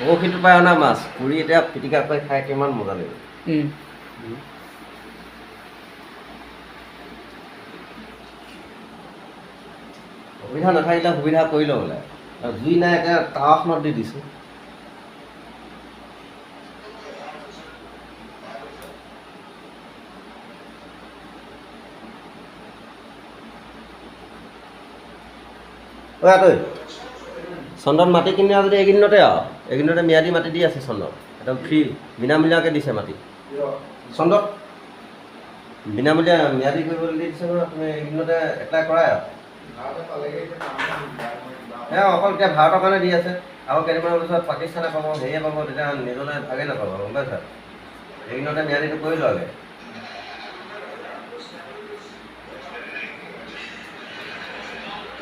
বৰশীটো পাই অনা মাছ পুৰি এতিয়া পিটিকা কৰি খাই কিমান মজা লাগিব। সুবিধা নাথাকিলে সুবিধা কৰি লওঁ বোলে জুই নাই এতিয়া টাৱাখনত দি দিছোঁ। তই চন্দন মাটি কিনি যদি এইকেইদিনতে এইকেইদিনতে ম্যাদী মাটি দি আছে চন্দন একদম ফ্ৰী বিনামূলীয়াকৈ দিছে মাটি। চন্দন বিনামূলীয়া ম্যাদী কৰিবলৈ দি দিছে নহয়, তুমি এইকেইদিনতে এপ্লাই কৰাই অকল এতিয়া ভাৰতৰ কাৰণে দি আছে। আৰু কেইদিনমানৰ পিছত পাকিস্তানে পাব, হেৰিয়ে পাব, তেতিয়া নিজলৈ ভাগে নাপাব, গম পাইছা? এইকেইদিনতে ম্যাদীটো কৰি লোৱাগে।